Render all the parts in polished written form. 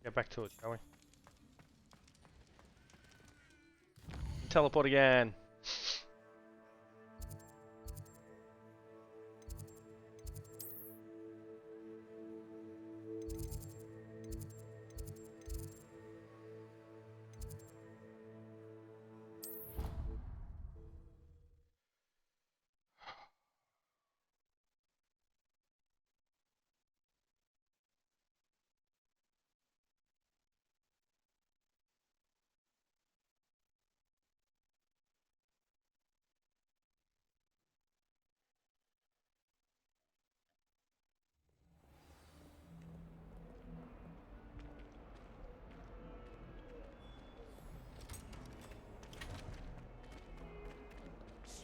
Get back to it, shall we? Teleport again.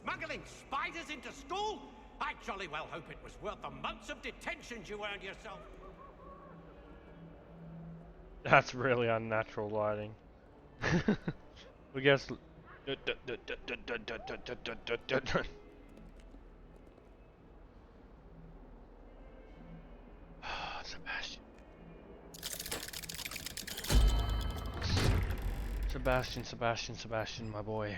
Smuggling spiders into school? I jolly well hope it was worth the months of detentions you earned yourself. That's really unnatural lighting. We guess. Sebastian. Sebastian, my boy.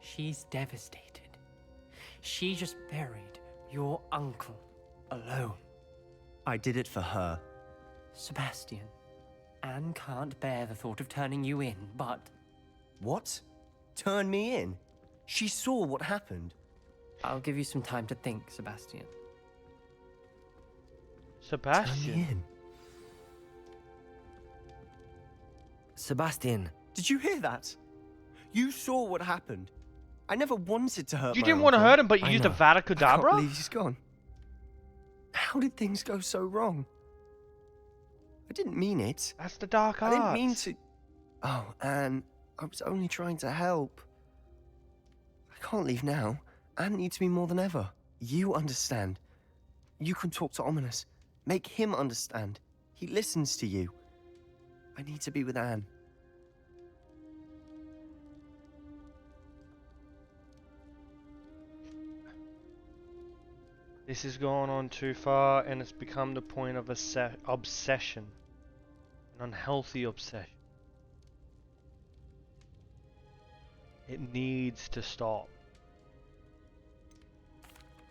She's devastated. She just buried your uncle alone. I did it for her. Sebastian, Anne can't bear the thought of turning you in, but... What? Turn me in? She saw what happened. I'll give you some time to think, Sebastian. Turn me Sebastian? in. Sebastian, Did you hear that? You saw what happened. I never wanted to hurt You my didn't want to uncle. hurt him, but you I used a know. I can't Vada believe he's gone. How did things go so wrong? I didn't mean it. That's the dark I arts. didn't mean to... Oh, Anne, I was only trying to help. I can't leave now. Anne needs me more than ever. You understand. You can talk to Ominous. Make him understand. He listens to you. I need to be with Anne. This has gone on too far, and it's become the point of a obsession. An unhealthy obsession. It needs to stop.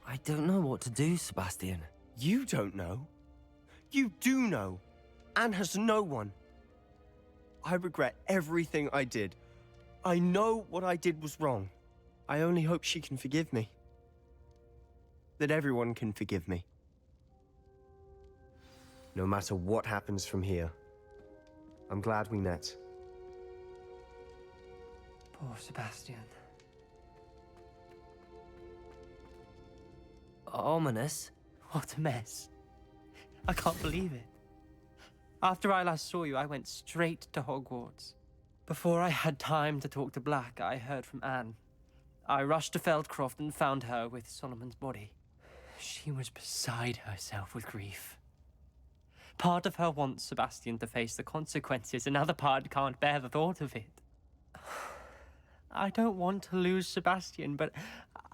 I don't know what to do, Sebastian. You don't know. You do know. Anne has no one. I regret everything I did. I know what I did was wrong. I only hope she can forgive me. That everyone can forgive me. No matter what happens from here, I'm glad we met. Poor Sebastian. Ominous? What a mess. I can't believe it. After I last saw you, I went straight to Hogwarts. Before I had time to talk to Black, I heard from Anne. I rushed to Feldcroft and found her with Solomon's body. She was beside herself with grief. Part of her wants Sebastian to face the consequences, another part can't bear the thought of it. I don't want to lose Sebastian, but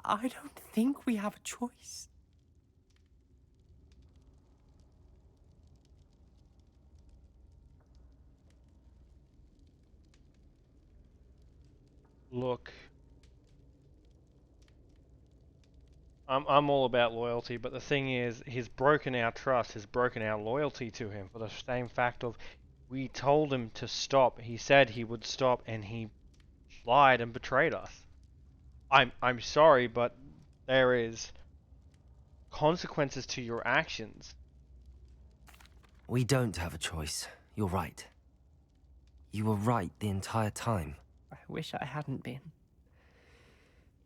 I don't think we have a choice. Look, I'm all about loyalty, but the thing is, he's broken our trust, he's broken our loyalty to him for the same fact of we told him to stop. He said he would stop, and he lied and betrayed us. I'm sorry, but there is consequences to your actions. We don't have a choice. You're right. You were right the entire time. I wish I hadn't been.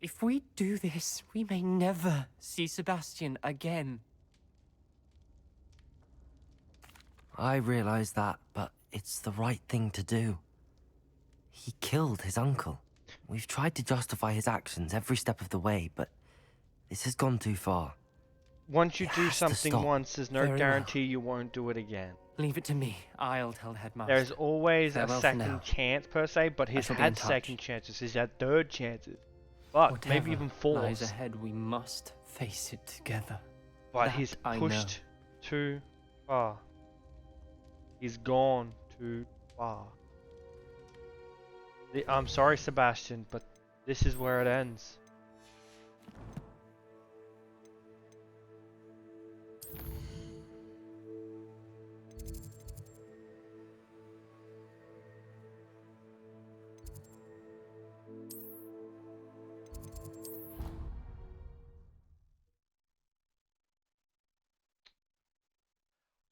If we do this, we may never see Sebastian again. I realize that, but it's the right thing to do. He killed his uncle. We've tried to justify his actions every step of the way, but this has gone too far. Once you It do has to something stop. once, there's no Very well. guarantee you won't do it again. Leave it to me. I'll tell the headmaster. There's always a Farewell for second now. chance per se, but he's shall be in had touch. second chances, he's had third chances. But Whatever maybe even lies force. ahead, we must face it together. But That he's I pushed too far. He's gone too far. I'm sorry, Sebastian, but this is where it ends.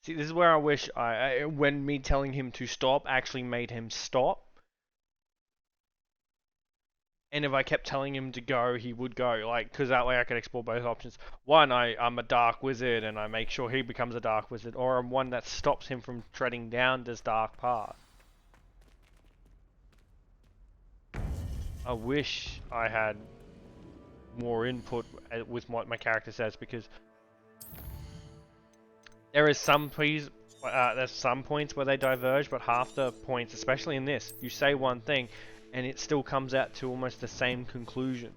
See, this is where I wish when me telling him to stop actually made him stop. And if I kept telling him to go, he would go. Like, because that way I could explore both options. One, I'm a dark wizard and I make sure he becomes a dark wizard. Or I'm one that stops him from treading down this dark path. I wish I had more input with what my character says, because there's some points where they diverge, but half the points, especially in this, you say one thing and it still comes out to almost the same conclusion.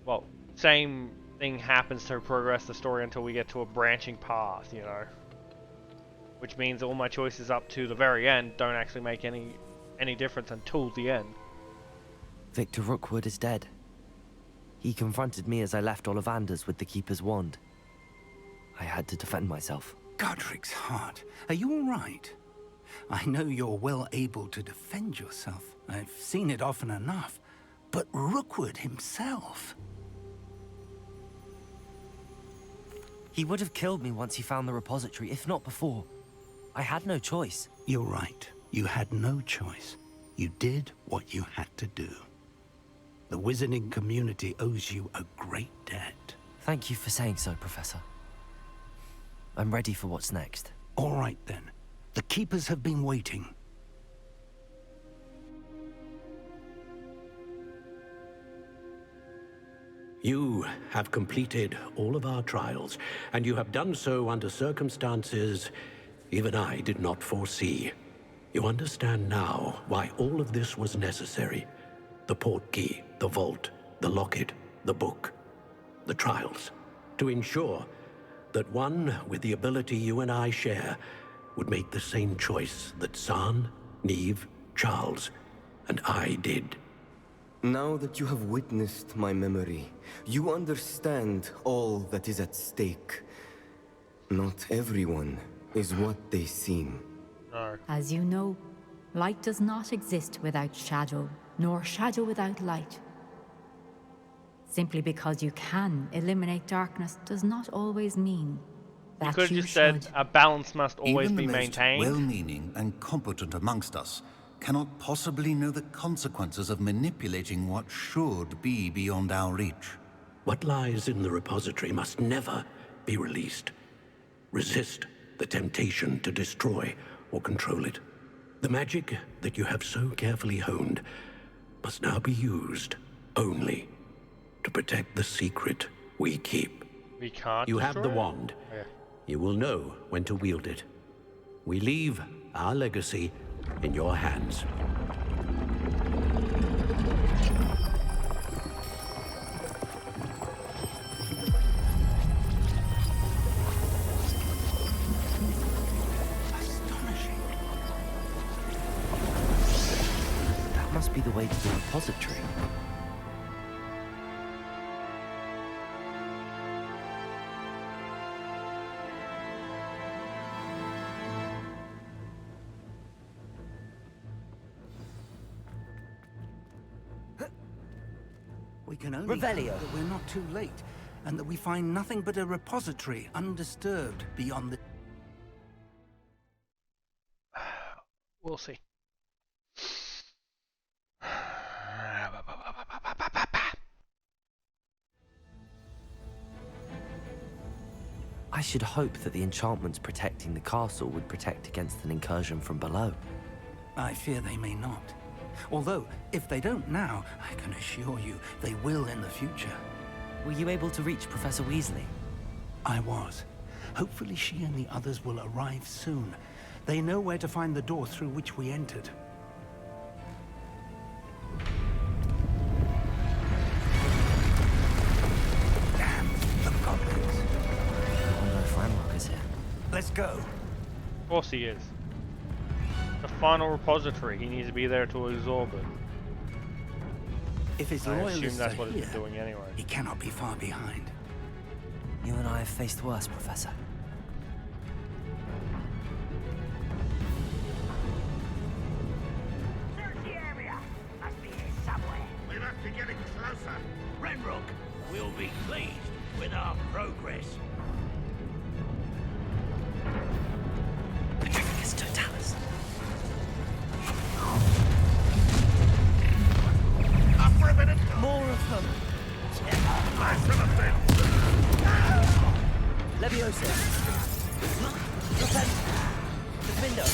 Well, same thing happens to progress the story until we get to a branching path, you know. Which means all my choices up to the very end don't actually make any difference until the end. Victor Rookwood is dead. He confronted me as I left Ollivander's with the Keeper's wand. I had to defend myself. Godric's heart, are you all right? I know you're well able to defend yourself. I've seen it often enough. But Rookwood himself... He would have killed me once he found the repository, if not before. I had no choice. You're right. You had no choice. You did what you had to do. The wizarding community owes you a great debt. Thank you for saying so, Professor. I'm ready for what's next. All right, then. The Keepers have been waiting. You have completed all of our trials, and you have done so under circumstances even I did not foresee. You understand now why all of this was necessary. The portkey, the vault, the locket, the book, the trials. To ensure that one with the ability you and I share would make the same choice that San, Neve, Charles, and I did. Now that you have witnessed my memory, you understand all that is at stake. Not everyone is what they seem. No. As you know, light does not exist without shadow, nor shadow without light. Simply because you can eliminate darkness does not always mean You that could you have just said should. a balance must always Even be the most maintained. well-meaning and competent amongst us cannot possibly know the consequences of manipulating what should be beyond our reach. What lies in the repository must never be released. Resist the temptation to destroy or control it. The magic that you have so carefully honed must now be used only to protect the secret we keep. We can't You have the destroy it? wand. Yeah. You will know when to wield it. We leave our legacy in your hands. Astonishing. That must be the way to the repository. We can only Revelio. hope that we're not too late, and that we find nothing but a repository undisturbed beyond the... We'll see. I should hope that the enchantments protecting the castle would protect against an incursion from below. I fear they may not. Although, if they don't now, I can assure you they will in the future. Were you able to reach Professor Weasley? I was. Hopefully she and the others will arrive soon. They know where to find the door through which we entered. go. Of course he is. The final repository. He needs to be there to absorb it. If his I assume loyalists that's are what it's here, been doing anyway. he cannot be far behind. You and I have faced worse, Professor. Search the area. Must be here somewhere. We must be getting closer. Renrock will be pleased with our progress. Patricus Totalis. Up for a minute. More of them. Last of them. Leviosa. Repent. Defendo.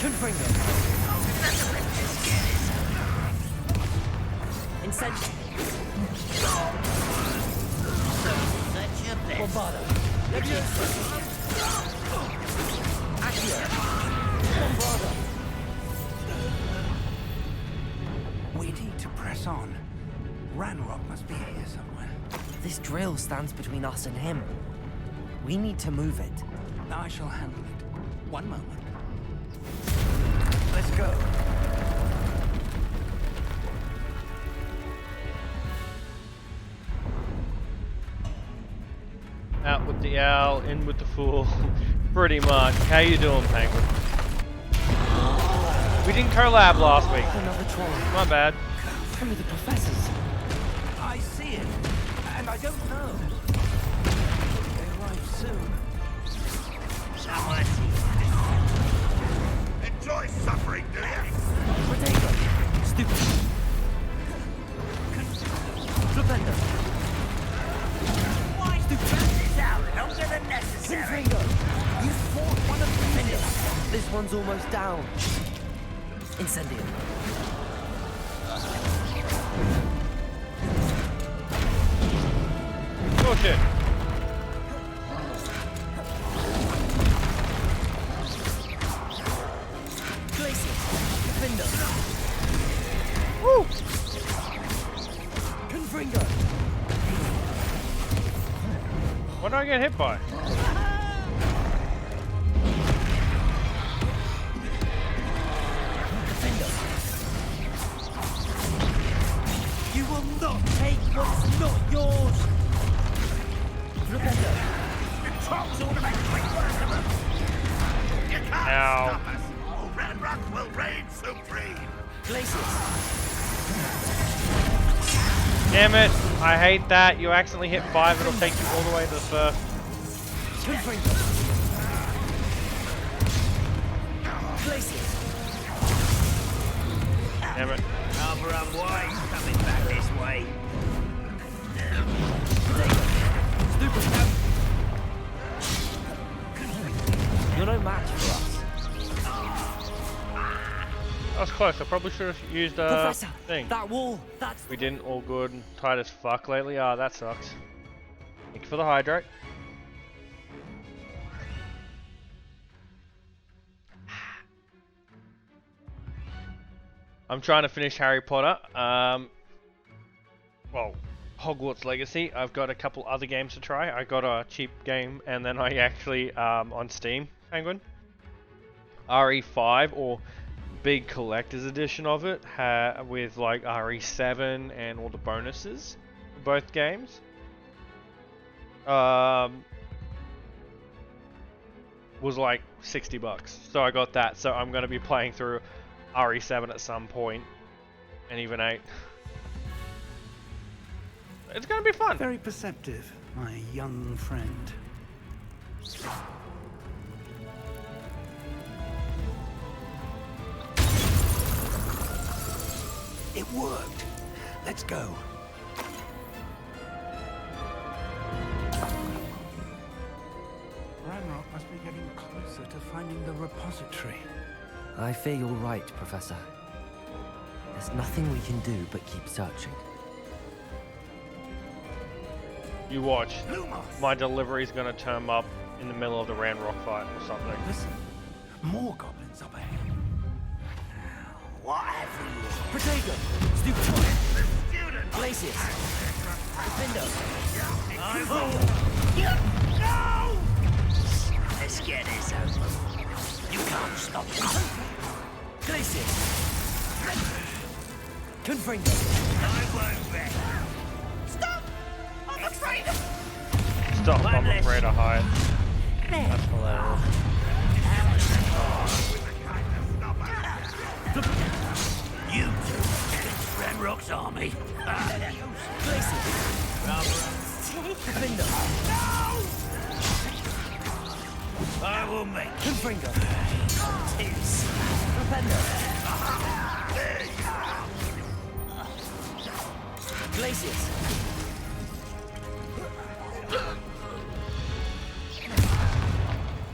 Confringo. Incendio. That's your best. Bombarda. Leviosa. Accio. Bombarda. We need to press on. Ranrock must be here somewhere. This drill stands between us and him. We need to move it. I shall handle it. One moment. Let's go. Out with the owl, in with the fool. Pretty much. How you doing, Penguin? We didn't collab last week. Another troll. My bad. From the professors. I see it, and I don't know. They arrive soon. Enjoy suffering, do you? Protego. Stupid. Flipendo. Why stupid? This out longer than necessary. Confringo. You fought one of the minions. This one's almost down. Incendio. Bullshit. Glacius. Defendo. Woo! Confringo. What did I get hit by? Defendo. You will not take what's not yours. Flipendo. Trolls ought to make quick work of them. You can't Ow. stop us. Ranrock will reign supreme. Glacius. Damn it! I hate that. You accidentally hit 5, it'll take you all the way to the first. Confringo. Glacius. Damn it. Rather unwise coming back this way. Stupid. You're no match for us. That was close. I probably should have used a Professor, thing. that wall, that's... We didn't. All good. Tight as fuck lately. Ah, that sucks. Thank you for the hydrate. I'm trying to finish Harry Potter. Well, Hogwarts Legacy. I've got a couple other games to try. I got a cheap game, and then I actually on Steam, Penguin, RE5 or big collector's edition of it, with like RE7 and all the bonuses for both games. Was like $60, so I got that. So I'm gonna be playing through RE7 at some point, and even 8. It's gonna be fun. Very perceptive, my young friend. It worked. Let's go. Ranrock must be getting closer to finding the repository. I fear you're right, Professor. There's nothing we can do but keep searching. You watch. Lumos! My delivery's gonna turn up in the middle of the Ranrock fight or something. Listen, more goblins up ahead. What have we here? Protego. Stupid. Student! Glacius. Defendo. No! Let's get this over. You can't stop me. Glacier! Confringo! I won't bet. Stop! I'm afraid of... Stop, One I'm less. afraid of heights. That's hilarious. You two against Renrock's army. Glacier! Defender! I will make Confringo! this. Defender! Glaciers!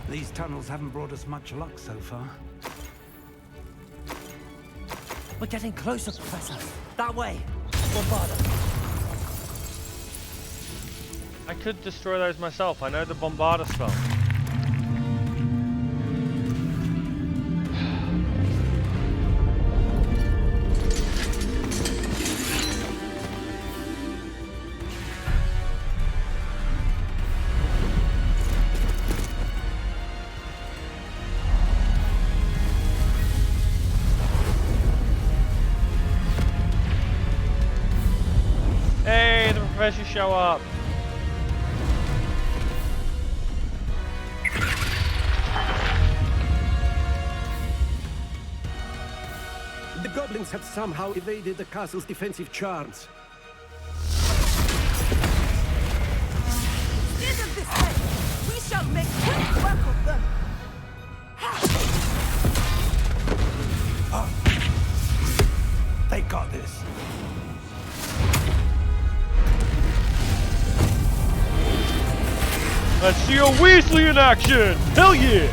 These tunnels haven't brought us much luck so far. We're getting closer, Professor. That way. Bombarda. I could destroy those myself. I know the Bombarda spell. Hey, the professor show up. The goblins have somehow evaded the castle's defensive charms. Stand of this way! We shall make quick work of them! They got this. Let's see a Weasley in action! Hell yeah!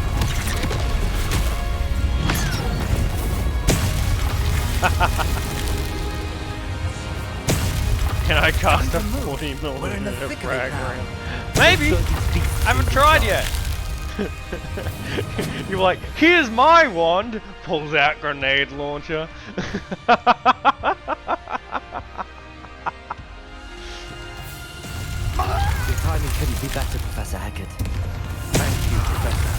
Can I cast a 40mm frag round? Maybe! I haven't tried yet! You're like, here's my wand! Pulls out grenade launcher. Your timing couldn't be better, Professor Haggard. Thank you, Professor.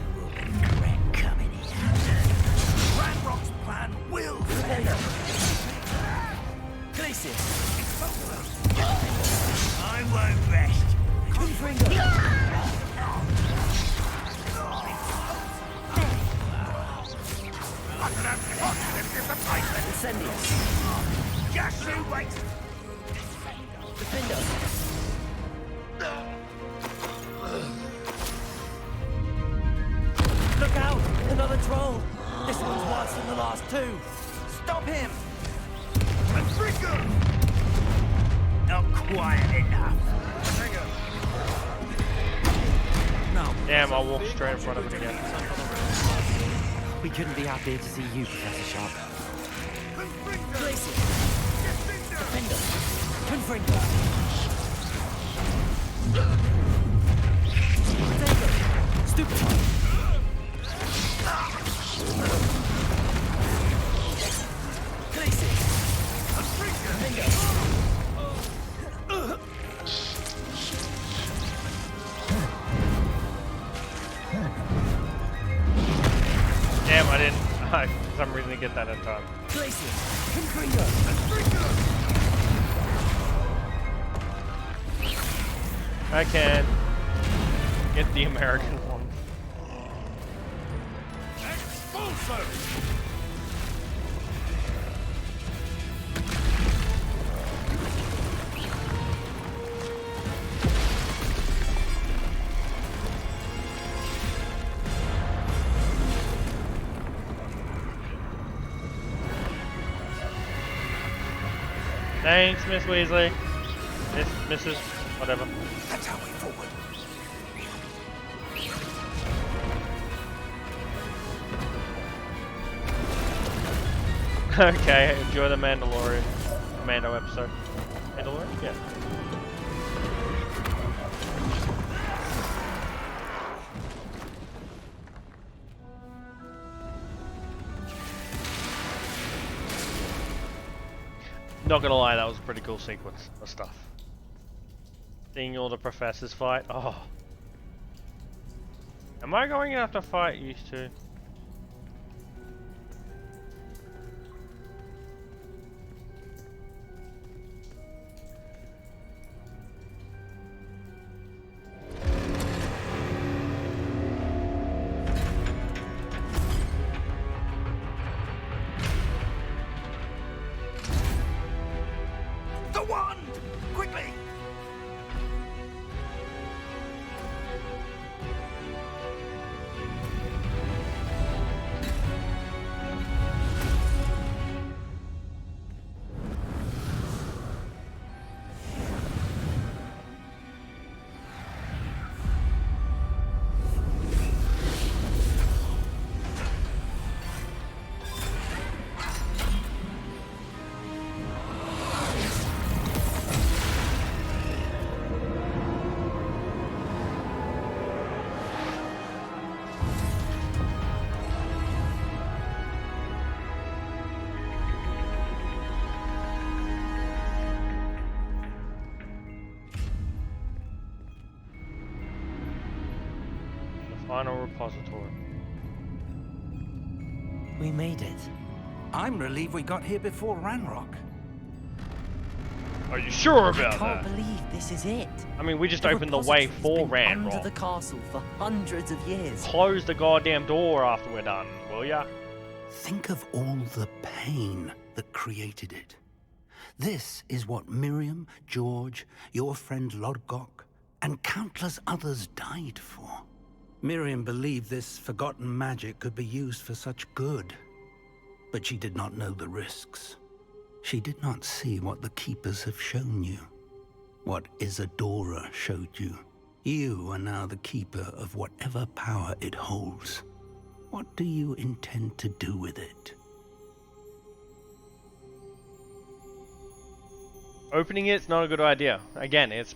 You will regret coming here. Ranrock's plan will fail. Glacier! I won't rest. Confringo! Incendious! Just you wait. Defender! Look out! Another troll! This one's worse than the last two! Stop him! Not quiet enough. Damn, I'll walk straight in front of it again. We couldn't be happier to see you, Professor Sharp. Glacier! Defender! Confringo! Defender! Stupefy! Glacier! Defender! Damn, I didn't. For some reason, get that in time. Glacier! Confringo! I can get the American one. Thanks, Miss Weasley. Mrs. Whatever. That's our way forward. Okay, enjoy the Mandalorian. Mando episode. Mandalorian? Yeah. Not gonna lie, that was a pretty cool sequence of stuff. Seeing all the professors fight. Oh. Am I going to have to fight you two? The wand! Quickly! Final repository. We made it. I'm relieved we got here before Ranrock. Are you sure I about can't that? believe this is it. I mean, we just opened the way for Under the Ranrock. castle for hundreds of years. Close the goddamn door after we're done, will ya? Think of all the pain that created it. This is what Miriam, George, your friend Lodgok, and countless others died for. Miriam believed this forgotten magic could be used for such good, but she did not know the risks. She did not see what the Keepers have shown you, what Isadora showed you. You are now the Keeper of whatever power it holds. What do you intend to do with it? Opening it's not a good idea. Again, it's...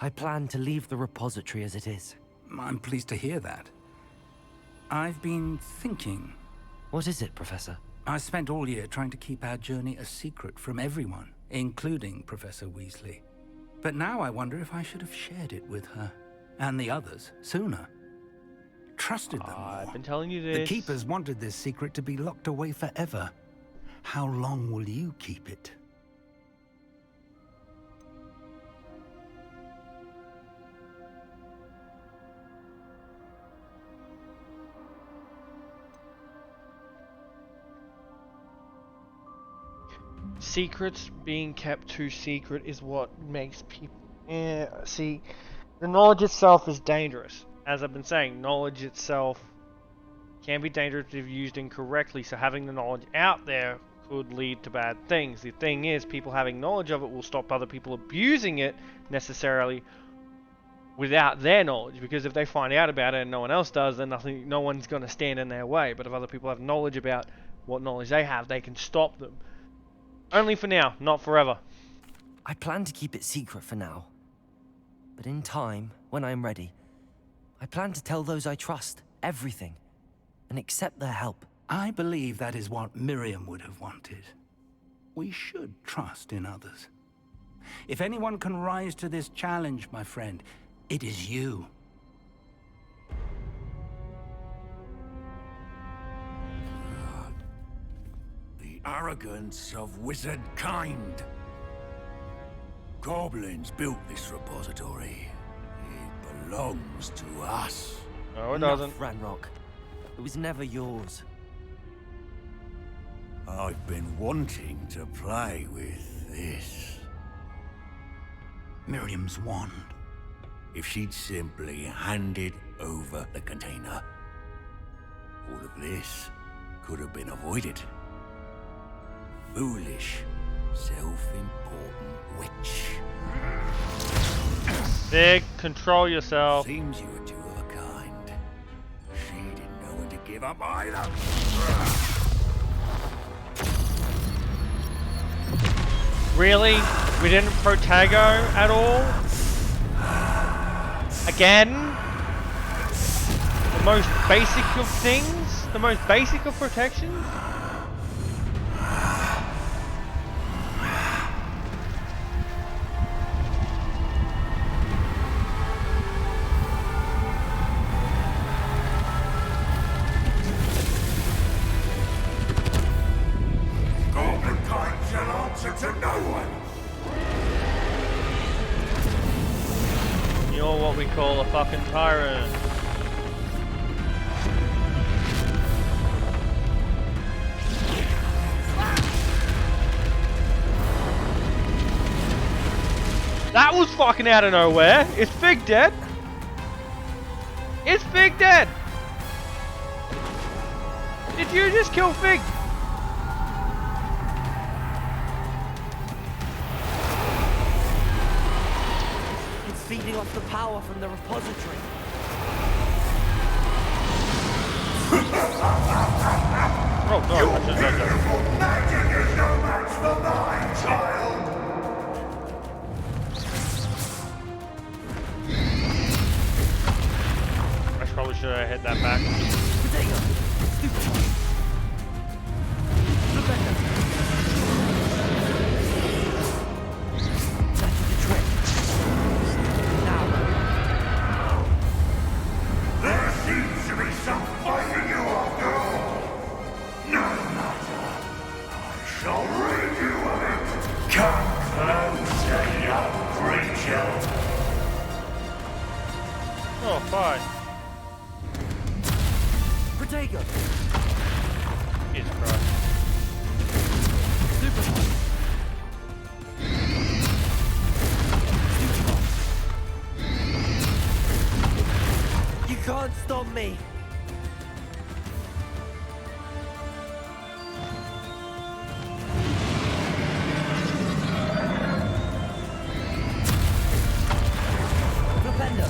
I plan to leave the repository as it is. I'm pleased to hear that. I've been thinking. What is it, Professor? I spent all year trying to keep our journey a secret from everyone, including Professor Weasley. But now I wonder if I should have shared it with her and the others sooner. Trusted them more. I've been telling you this. The Keepers wanted this secret to be locked away forever. How long will you keep it? Secrets being kept too secret is what makes people... see, the knowledge itself is dangerous. As I've been saying, knowledge itself can be dangerous if used incorrectly, so having the knowledge out there could lead to bad things. The thing is, people having knowledge of it will stop other people abusing it necessarily without their knowledge, because if they find out about it and no one else does, then no one's going to stand in their way. But if other people have knowledge about what knowledge they have, they can stop them. Only for now, not forever. I plan to keep it secret for now. But in time, when I'm ready, I plan to tell those I trust everything and accept their help. I believe that is what Miriam would have wanted. We should trust in others. If anyone can rise to this challenge, my friend, it is you. The arrogance of wizard kind. Goblins built this repository. It belongs to us. No, it doesn't. Enough, Ranrock. It was never yours. I've been wanting to play with this. Miriam's wand. If she'd simply handed over the container, all of this could have been avoided. Foolish, self-important witch. Sig, control yourself. Seems you were two of a kind. She didn't know when to give up either. Really? We didn't Protago at all? Again? The most basic of things? The most basic of protections? call a fucking tyrant. That was fucking out of nowhere. Is Fig dead? Is Fig dead? Did you just kill Fig? It's feeding off the power from the repository. Oh no, I should have done that. Magic is no match for mine, child! I probably should have hit that back. Potato! Stupid! Rebecca! That did the trick. Now. There seems to be some fighting you after all. No matter. I shall rid you of it. Come closer, young creature. Oh, fine. Protego! Jesus Christ. Super! You can't stop me! Flipendo!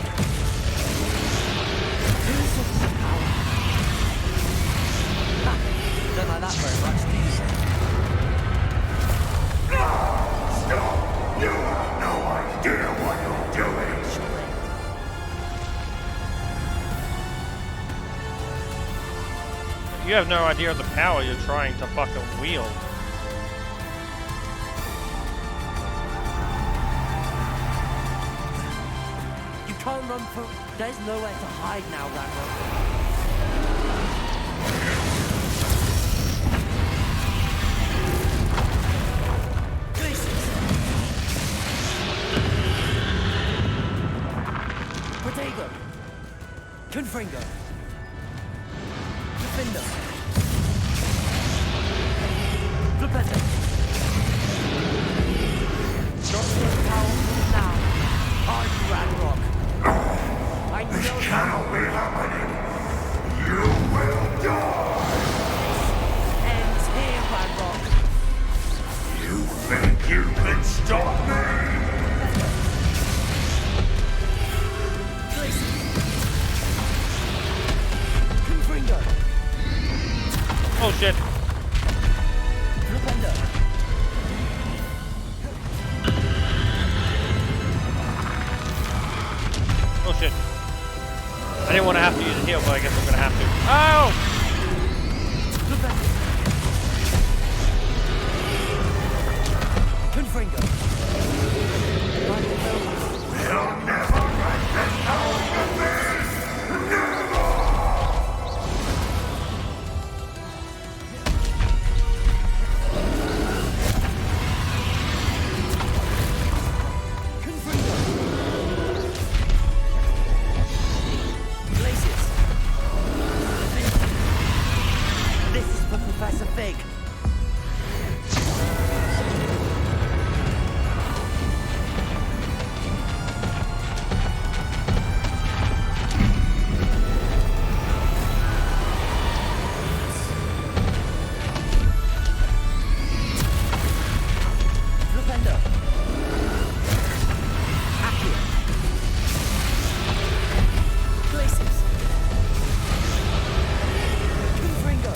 Don't like that very much, do you? Stop! You have no idea what you're doing. You have no idea of the power you're trying to fucking wield. You can't run for... There's nowhere to hide now, Rambo. Protego! Confringo! Defender! Flipendo! Not so powerful now. I'm Radrock. I know This cannot be happening. You will die. ends here, Radrock. You think you can stop me? Confringo! Oh shit. Flipendo! Oh shit. I didn't want to have to use a heal, but I guess I'm gonna have to. Oh! Confringo! You'll never break this power from me. Never. Glacius! This is for Professor Fig. Flipendo! Accio! Glacius! Confringo!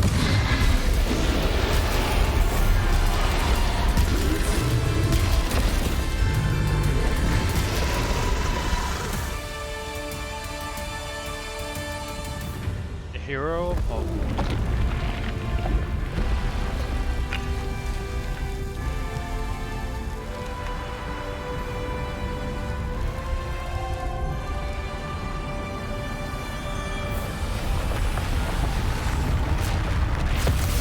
The hero of Hogwarts.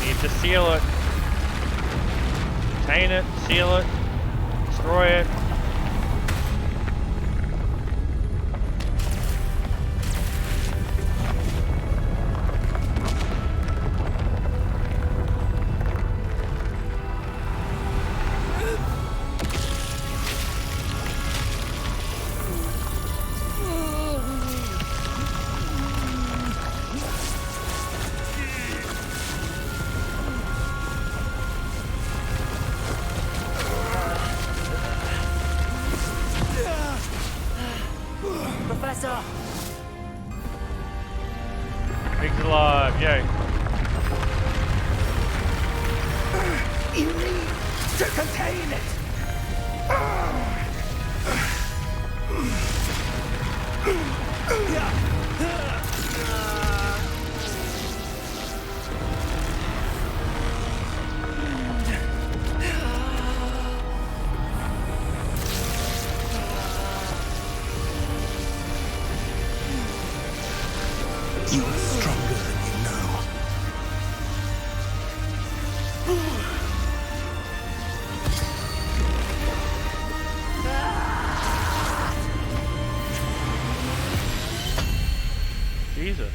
Need to seal it. Contain it, seal it, destroy it. alive, yay. You need to contain it! You are stronger than you know. Jesus.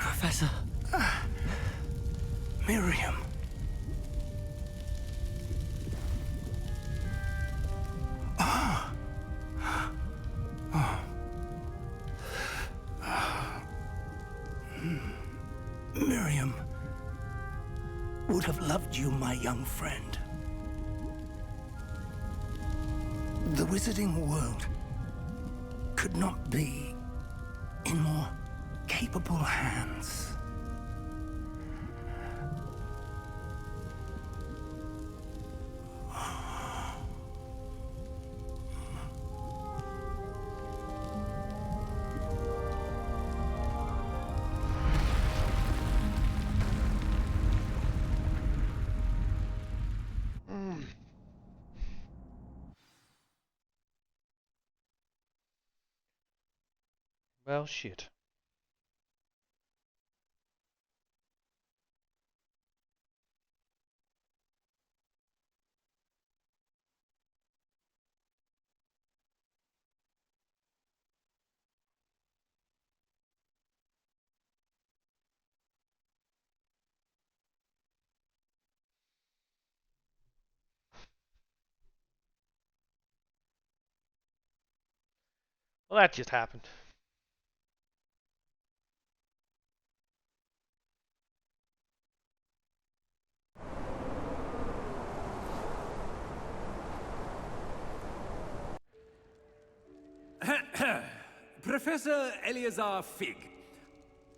Professor. Miriam. Miriam would have loved you, my young friend. The wizarding world could not be in more capable hands. Well, shit. Well, that just happened. Professor Eleazar Fig.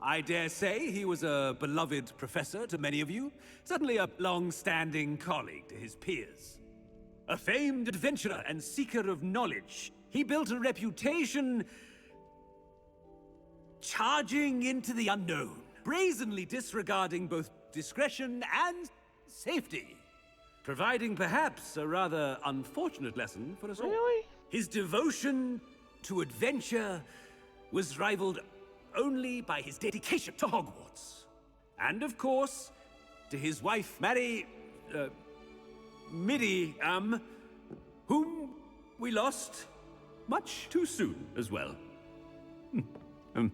I dare say he was a beloved professor to many of you, certainly a long-standing colleague to his peers. A famed adventurer and seeker of knowledge, he built a reputation charging into the unknown, brazenly disregarding both discretion and safety, providing perhaps a rather unfortunate lesson for us all. Really? His devotion to adventure was rivaled only by his dedication to Hogwarts. And of course, to his wife, Miriam, whom we lost much too soon as well. Yeah.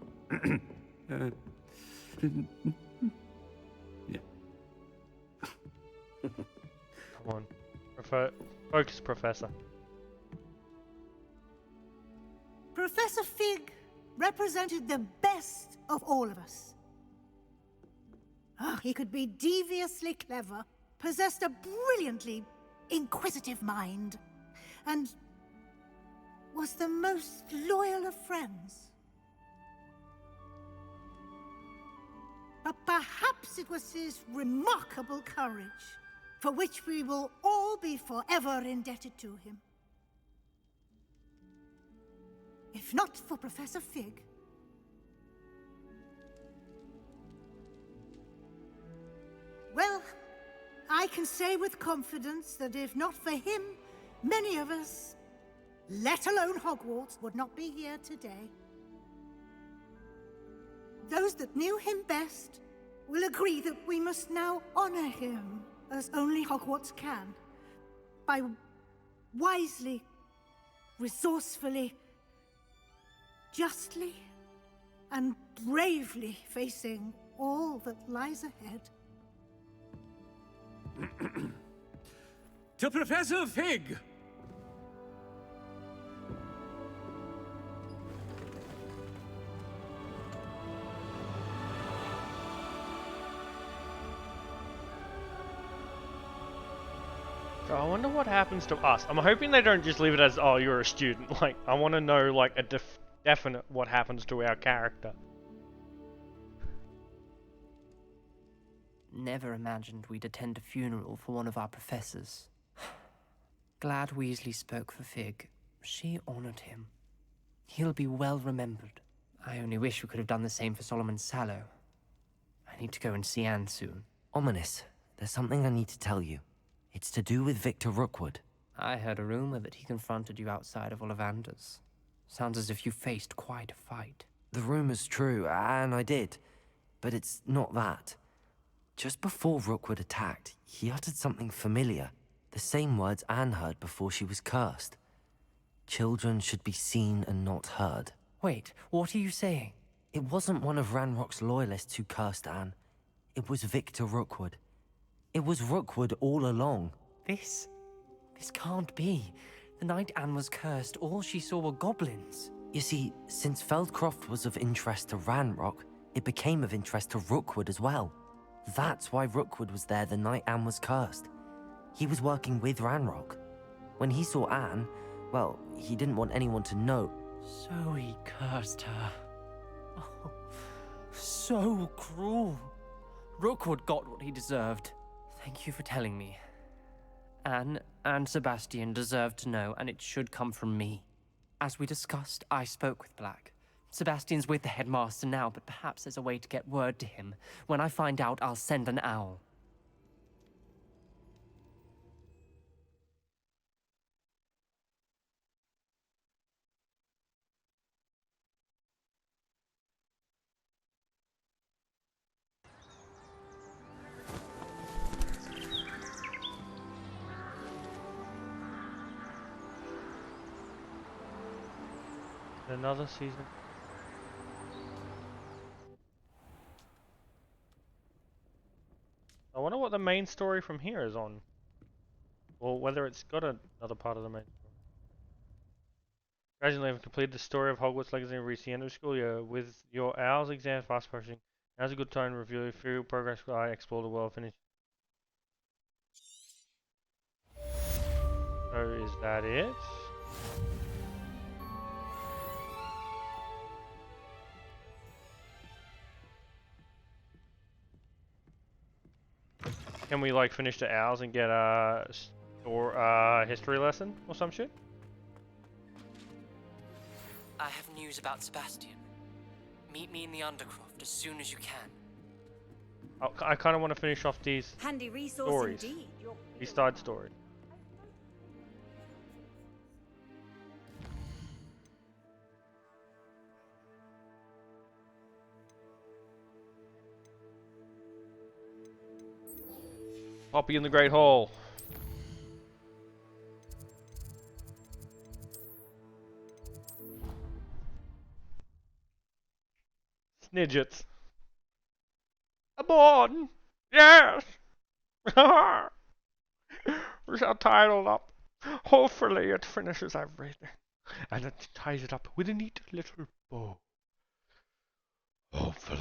Come on. Focus, Professor. Professor Fig represented the best of all of us. He could be deviously clever, possessed a brilliantly inquisitive mind, and was the most loyal of friends. But perhaps it was his remarkable courage, for which we will all be forever indebted to him. If not for Professor Fig, well, I can say with confidence that if not for him, many of us, let alone Hogwarts, would not be here today. Those that knew him best will agree that we must now honor him as only Hogwarts can, by wisely, resourcefully, justly, and bravely facing all that lies ahead. To Professor Fig! I wonder what happens to us. I'm hoping they don't just leave it as, oh, you're a student. Like, I want to know, like, a definite what happens to our character. Never imagined we'd attend a funeral for one of our professors. Glad Weasley spoke for Fig. She honored him. He'll be well remembered. I only wish we could have done the same for Solomon Sallow. I need to go and see Anne soon. Ominous, there's something I need to tell you. It's to do with Victor Rookwood. I heard a rumor that he confronted you outside of Ollivander's. Sounds as if you faced quite a fight. The rumor's true, and I did. But it's not that. Just before Rookwood attacked, he uttered something familiar. The same words Anne heard before she was cursed. Children should be seen and not heard. Wait, what are you saying? It wasn't one of Ranrock's loyalists who cursed Anne. It was Victor Rookwood. It was Rookwood all along. This can't be. The night Anne was cursed, all she saw were goblins. You see, since Feldcroft was of interest to Ranrock, it became of interest to Rookwood as well. That's why Rookwood was there the night Anne was cursed. He was working with Ranrock. When he saw Anne, well, he didn't want anyone to know. So he cursed her. Oh, so cruel. Rookwood got what he deserved. Thank you for telling me. Anne and Sebastian deserve to know, and it should come from me. As we discussed, I spoke with Black. Sebastian's with the headmaster now, but perhaps there's a way to get word to him. When I find out, I'll send an owl. Another season. I wonder what the main story from here is on. Or whether it's got another part of the main story. Gradually, I've completed the story of Hogwarts Legacy and reached the end of the school year. With your hours exam fast approaching, now's a good time to review your progress while I explore the world finish. So is that it? Can we like finish the hours and get a history lesson or some shit? I have news about Sebastian. Meet me in the Undercroft as soon as you can. I kind of want to finish off these Handy resource stories. indeed. These side stories. Poppy in the Great Hall. Snidgets. Aboard! Yes! We shall tie it all up. Hopefully it finishes everything. And it ties it up with a neat little bow. Hopefully.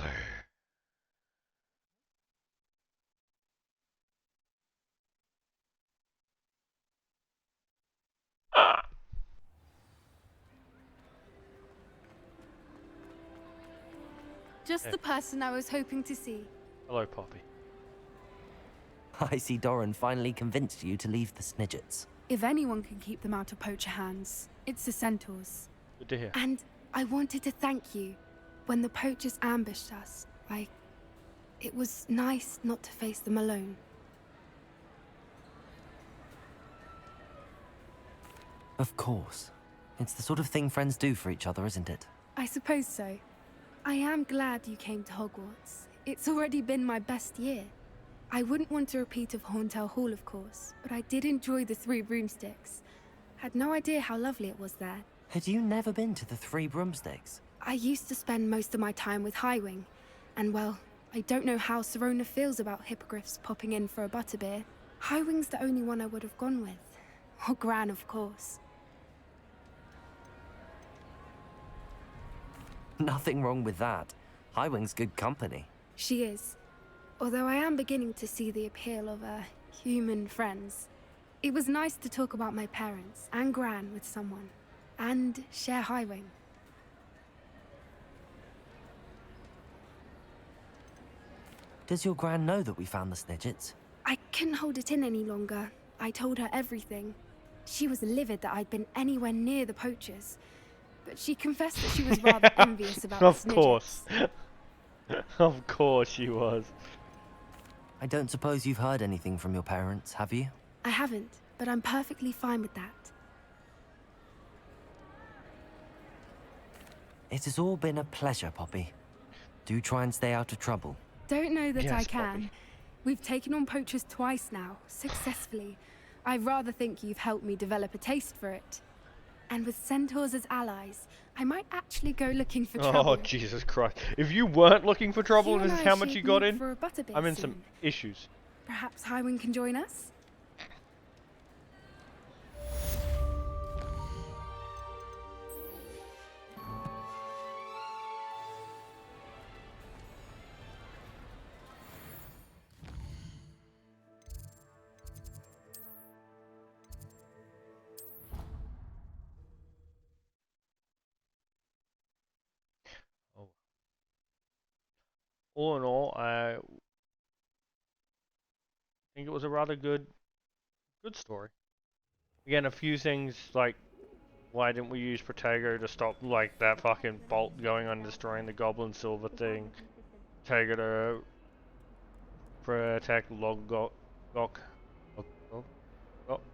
Just the person I was hoping to see. Hello, Poppy. I see Doran finally convinced you to leave the Snidgets. If anyone can keep them out of poacher hands, it's the centaurs. Good to hear. And I wanted to thank you. When the poachers ambushed us, it was nice not to face them alone. Of course. It's the sort of thing friends do for each other, isn't it? I suppose so. I am glad you came to Hogwarts. It's already been my best year. I wouldn't want a repeat of Horntail Hall, of course, but I did enjoy the Three Broomsticks. Had no idea how lovely it was there. Had you never been to the Three Broomsticks? I used to spend most of my time with Highwing, and well, I don't know how Serona feels about hippogriffs popping in for a butterbeer. Highwing's the only one I would have gone with. Or Gran, of course. Nothing wrong with that. Highwing's good company. She is. Although I am beginning to see the appeal of human friends. It was nice to talk about my parents and Gran with someone, and share Highwing. Does your gran know that we found the Snidgets? I couldn't hold it in any longer. I told her everything. She was livid that I'd been anywhere near the poachers, but she confessed that she was rather envious about the Of Snidgets. course. Of course she was. I don't suppose you've heard anything from your parents, have you? I haven't, but I'm perfectly fine with that. It has all been a pleasure, Poppy. Do try and stay out of trouble. Don't know that Yes, I can. Poppy. We've taken on poachers twice now, successfully. I rather think you've helped me develop a taste for it. And with centaurs as allies, I might actually go looking for trouble. Oh, Jesus Christ. If you weren't looking for trouble You and this and is I how much should you got meet in, for a butterbeer I'm in soon. some issues. Perhaps Highwing can join us? Oh. All in all, I think it was a rather good story. Again, a few things like why didn't we use Protego to stop like that fucking bolt going on destroying the goblin silver thing? Protego to protect Logok,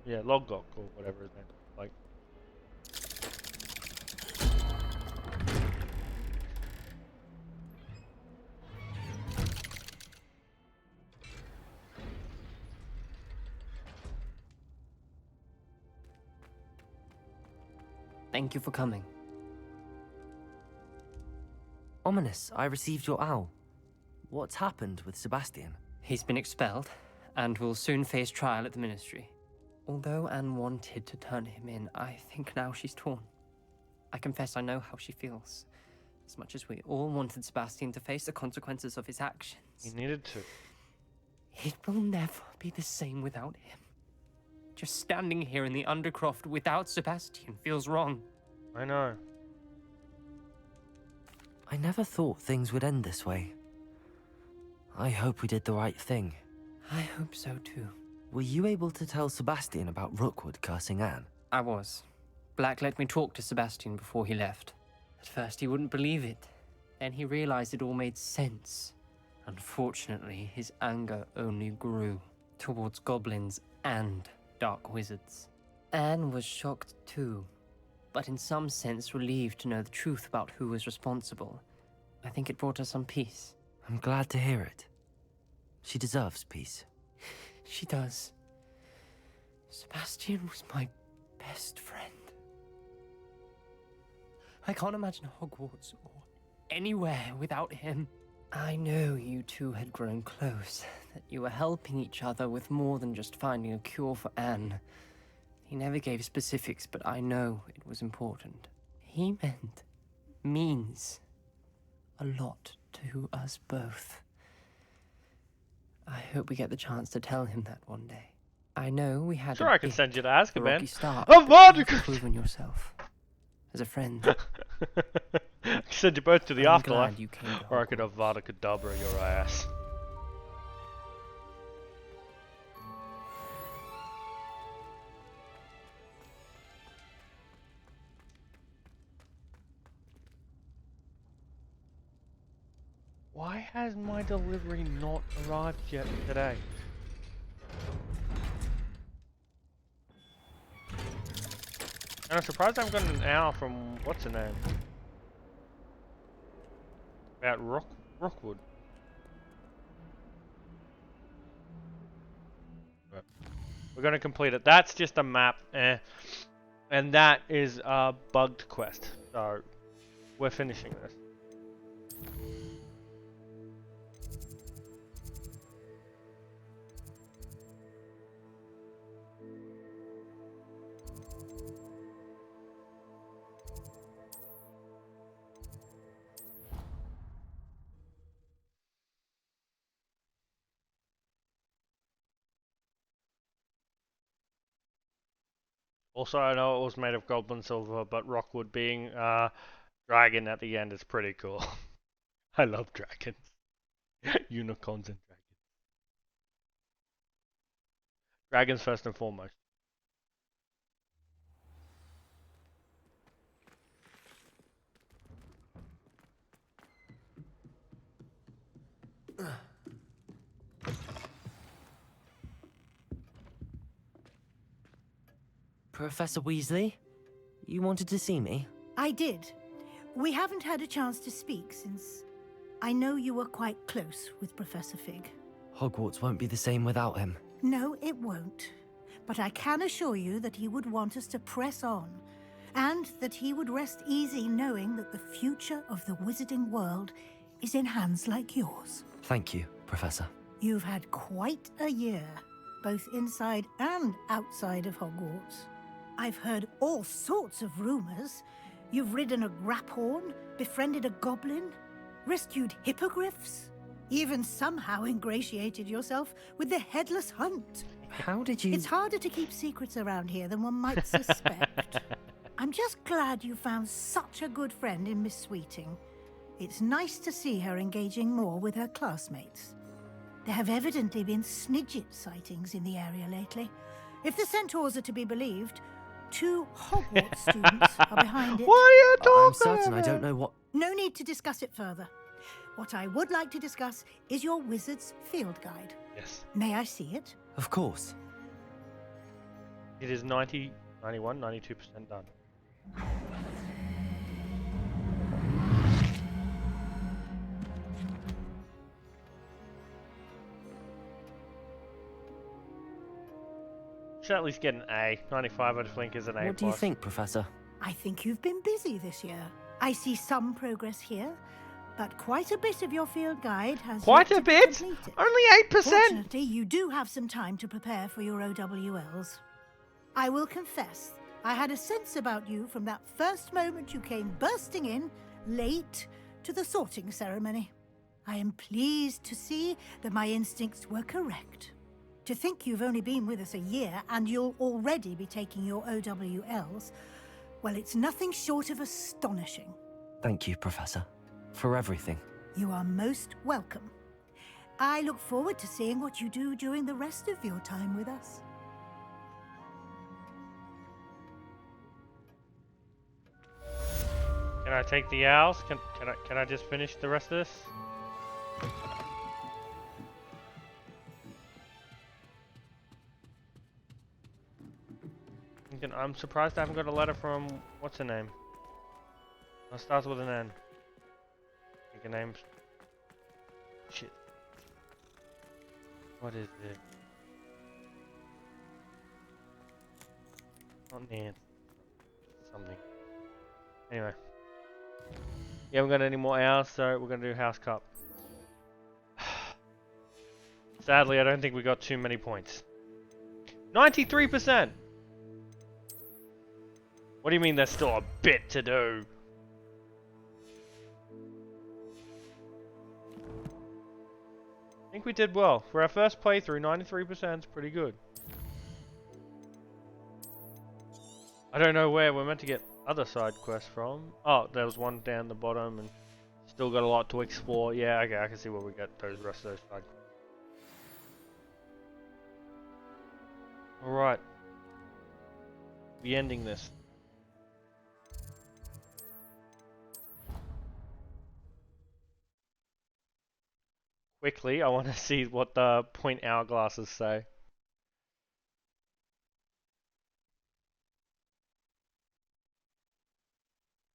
yeah, Logok or whatever his name is. Like, Thank you for coming. Ominous, I received your owl. What's happened with Sebastian? He's been expelled, and will soon face trial at the Ministry. Although Anne wanted to turn him in, I think now she's torn. I confess I know how she feels. As much as we all wanted Sebastian to face the consequences of his actions. he needed to. It will never be the same without him. Just standing here in the Undercroft without Sebastian feels wrong. I know. I never thought things would end this way. I hope we did the right thing. I hope so too. Were you able to tell Sebastian about Rookwood cursing Anne? I was. Black let me talk to Sebastian before he left. At first he wouldn't believe it. Then he realized it all made sense. Unfortunately, his anger only grew towards goblins and dark wizards. Anne was shocked too, but in some sense relieved to know the truth about who was responsible. I think it brought her some peace. I'm glad to hear it. She deserves peace. She does. Sebastian was my best friend. I can't imagine Hogwarts or anywhere without him. I know you two had grown close, that you were helping each other with more than just finding a cure for Anne. He never gave specifics, but I know it was important. He means a lot to us both. I hope we get the chance to tell him that one day. I know we had Sure, I can send you to Azkaban. rocky start, Oh, but you've vodka! proven yourself as a friend. Send you both to the I'm afterlife. glad you came to Or I could have Vada Kedavra your ass. Why has my delivery not arrived yet today? And I'm surprised I haven't gotten an hour from what's her name? About Rookwood. But we're gonna complete it. That's just a map, and that is a bugged quest. So we're finishing this. Also, I know it was made of goblin silver, but Rockwood being dragon at the end is pretty cool. I love dragons. Unicorns and dragons. Dragons first and foremost. Professor Weasley, you wanted to see me? I did. We haven't had a chance to speak since I know you were quite close with Professor Fig. Hogwarts won't be the same without him. No, it won't. But I can assure you that he would want us to press on, and that he would rest easy knowing that the future of the wizarding world is in hands like yours. Thank you, Professor. You've had quite a year, both inside and outside of Hogwarts. I've heard all sorts of rumors. You've ridden a graphorn, befriended a goblin, rescued hippogriffs, even somehow ingratiated yourself with the Headless Hunt. How did you... It's harder to keep secrets around here than one might suspect. I'm just glad you found such a good friend in Miss Sweeting. It's nice to see her engaging more with her classmates. There have evidently been Snidget sightings in the area lately. If the centaurs are to be believed, 2 Hogwarts students are behind it. What are you talking I'm certain I don't know what... No need to discuss it further. What I would like to discuss is your wizard's field guide. Yes. May I see it? Of course. It is 90, 91, 92% done. Should at least get an A. 95 I think is an A+. What do you think, Professor? I think you've been busy this year. I see some progress here, but quite a bit of your field guide has Quite yet a to be bit? completed. Only 8%? Fortunately, you do have some time to prepare for your OWLs. I will confess, I had a sense about you from that first moment you came bursting in, late, to the sorting ceremony. I am pleased to see that my instincts were correct. To think you've only been with us a year and you'll already be taking your OWLs, well, it's nothing short of astonishing. Thank you, Professor, for everything. You are most welcome. I look forward to seeing what you do during the rest of your time with us. Can I take the owls? Can I just finish the rest of this? I'm surprised I haven't got a letter from what's her name? It starts with an N. I think her name's shit. What is it? Not Nancy. Something. Anyway. You haven't got any more hours, so we're gonna do House Cup. Sadly, I don't think we got too many points. 93%! What do you mean there's still a bit to do? I think we did well. For our first playthrough, 93% is pretty good. I don't know where we're meant to get other side quests from. Oh, there was one down the bottom and still got a lot to explore. Yeah, okay, I can see where we get those rest of those side quests. Alright. Be ending this. Quickly, I want to see what the point hourglasses say.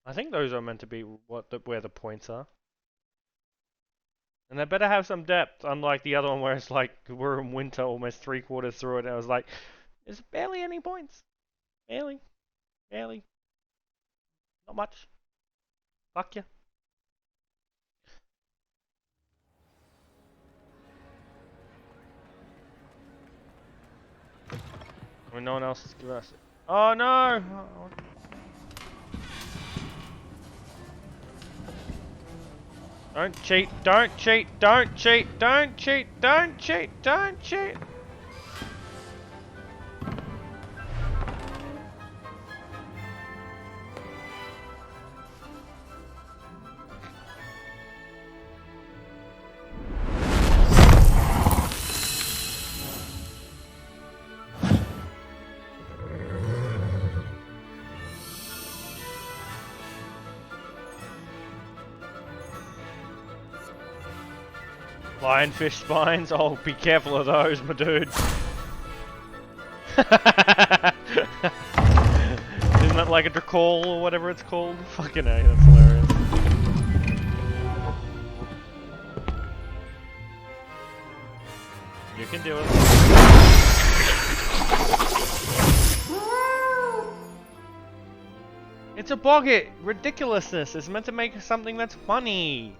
I think those are meant to be where the points are. And they better have some depth, unlike the other one where it's like, we're in winter almost 3/4 through it, and I was like, there's barely any points. Barely. Barely. Not much. Fuck ya. I mean, no one else has given us it. Oh no! Oh. Don't cheat, don't cheat, don't cheat, don't cheat, don't cheat, don't cheat! Lionfish spines? Oh, be careful of those, my dude. Isn't that like a Dracol or whatever it's called? Fucking A, that's hilarious. You can do it. It's a boggart! Ridiculousness! It's meant to make something that's funny!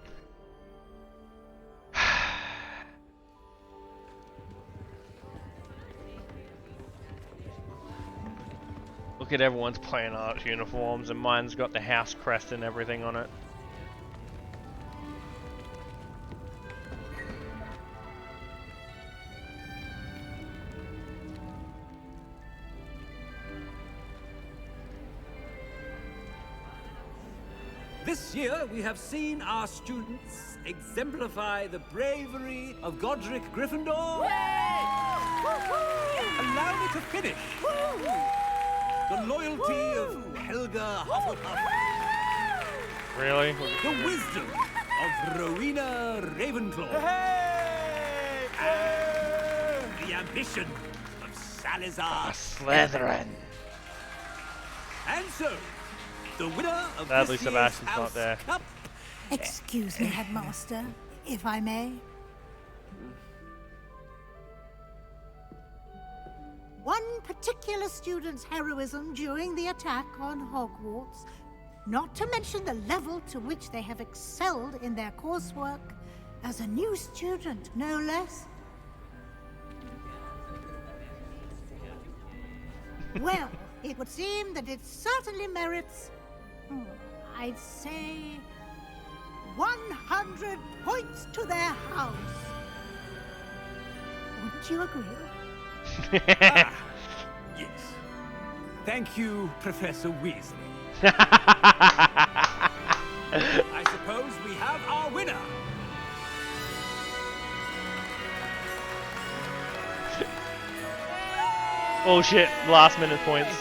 Look at everyone's playing art uniforms and mine's got the house crest and everything on it. This year, we have seen our students exemplify the bravery of Godric Gryffindor. Allow me to finish. The loyalty of Helga Hufflepuff. Really? The wisdom of Rowena Ravenclaw. And the ambition of Salazar Slytherin. And so, the winner of Sadly, this year's Sebastian's not House there. Cup. Excuse me, Headmaster, if I may. One particular student's heroism during the attack on Hogwarts, not to mention the level to which they have excelled in their coursework, as a new student, no less. Well, it would seem that it certainly merits, I'd say, 100 points to their house. Wouldn't you agree? Yes. Thank you, Professor Weasley. I suppose we have our winner. Bullshit, last minute points.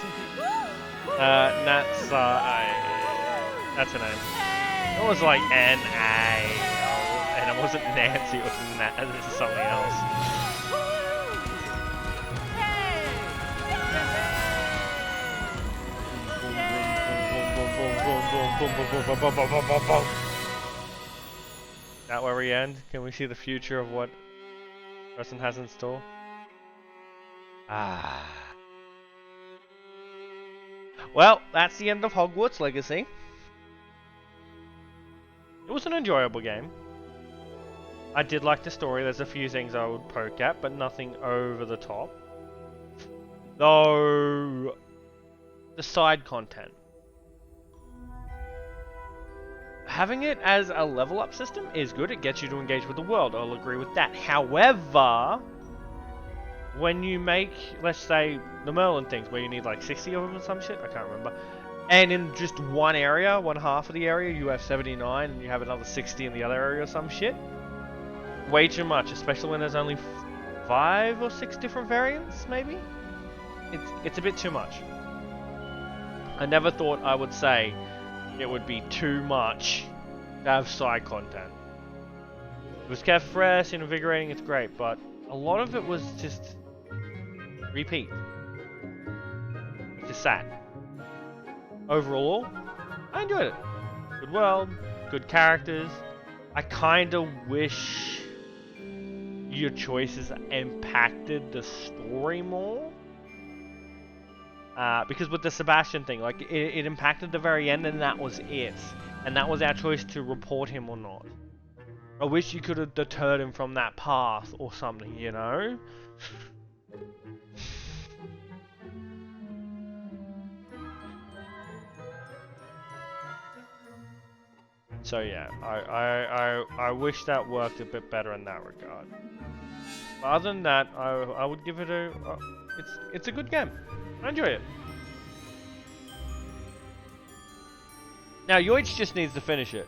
That's her name. It was like N-A, and it wasn't Nancy, it was Nat, this is something else. That where we end? Can we see the future of what person has in store? Ah. Well, that's the end of Hogwarts Legacy. It was an enjoyable game. I did like the story. There's a few things I would poke at, but nothing over the top. Though, the side content. Having it as a level up system is good. It gets you to engage with the world. I'll agree with that. However, when you make, let's say, the Merlin things, where you need like 60 of them or some shit, I can't remember. And in just one area, one half of the area, you have 79 and you have another 60 in the other area or some shit. Way too much, especially when there's only 5 or 6 different variants, maybe? It's a bit too much. I never thought I would say it would be too much to have side content. It was kept fresh, invigorating, it's great, but a lot of it was just repeat. It's just sad. Overall, I enjoyed it. Good world, good characters. I kinda wish your choices impacted the story more. Because with the Sebastian thing, like, it impacted the very end and that was it. And that was our choice to report him or not. I wish you could have deterred him from that path or something, you know? So yeah, I wish that worked a bit better in that regard. But other than that, I would give it a... it's a good game. I enjoy it. Now, Yoich just needs to finish it.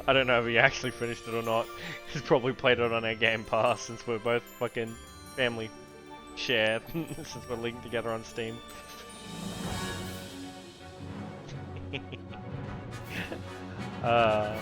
I don't know if he actually finished it or not. He's probably played it on our Game Pass since we're both fucking family share, since we're linked together on Steam. Uh,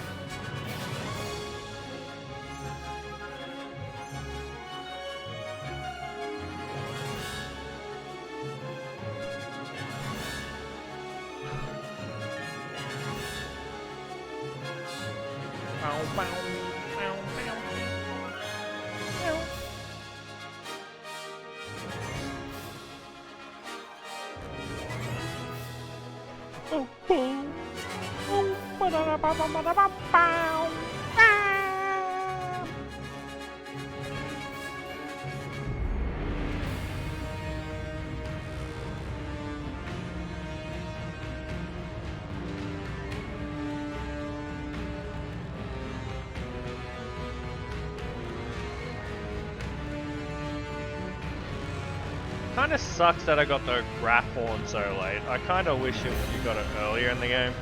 Kind of sucks that I got the graph horn so late. I kind of wish you got it earlier in the game.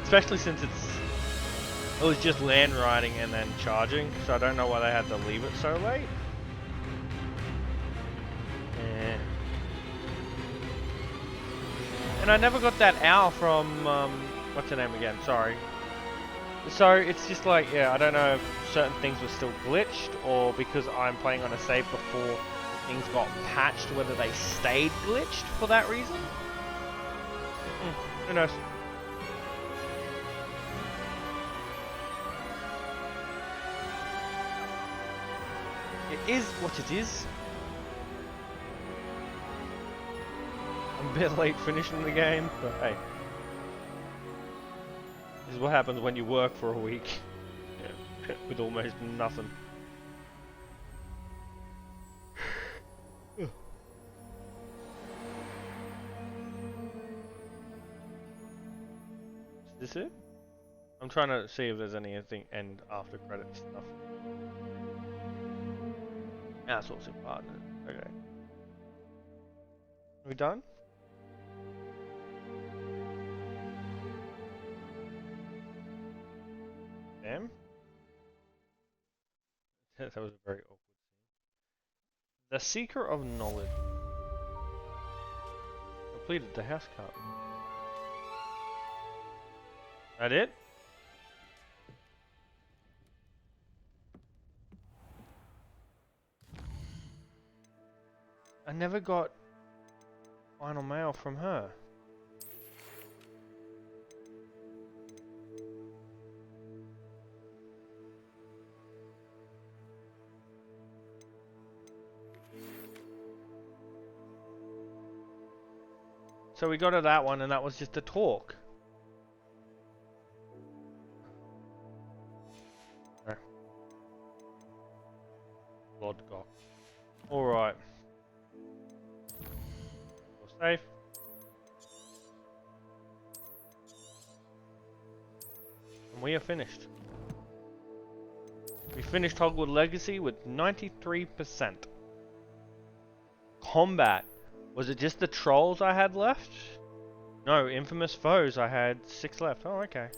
Especially since it was just land riding and then charging, so I don't know why they had to leave it so late. Yeah. And I never got that owl from, what's her name again? Sorry. So it's just like, yeah, I don't know if certain things were still glitched or because I'm playing on a save before things got patched, whether they stayed glitched for that reason. Who knows? It is what it is. I'm a bit late finishing the game, but hey. This is what happens when you work for a week. Yeah. With almost nothing. Is this it? I'm trying to see if there's anything end after credits stuff. Outsourcing partner. Okay. Are we done? Damn. That was a very awkward scene. The Seeker of Knowledge. Completed the house cut. That it? I never got final mail from her. So we got her that one, and that was just a talk. Okay. Lord God. Alright. Safe. And we are finished. We finished Hogwarts Legacy with 93%. Combat. Was it just the trolls I had left? No, infamous foes I had 6 left. Oh, okay.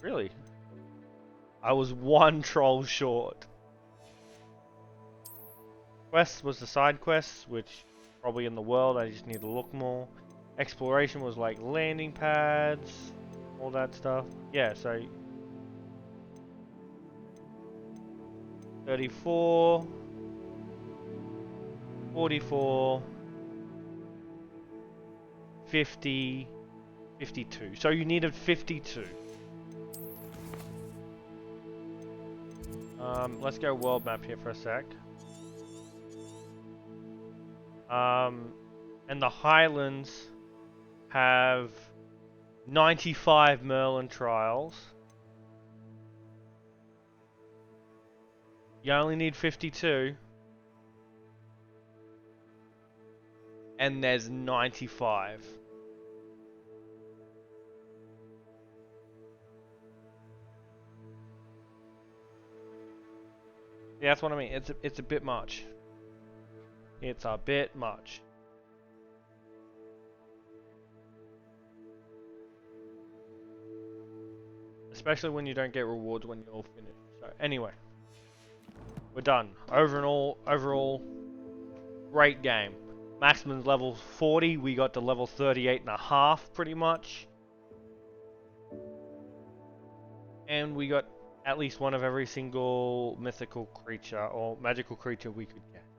Really? I was 1 troll short. Quests was the side quests, which probably in the world, I just need to look more. Exploration was like landing pads, all that stuff. Yeah, so 34, 44, 50, 52. So you needed 52. Let's go world map here for a sec. And the Highlands have 95 Merlin trials. You only need 52. And there's 95. Yeah, that's what I mean. It's a bit much. It's a bit much. Especially when you don't get rewards when you're all finished. So anyway, we're done. Overall, great game. Maximum's level 40. We got to level 38.5 pretty much. and we got at least one of every single mythical creature or magical creature we could get.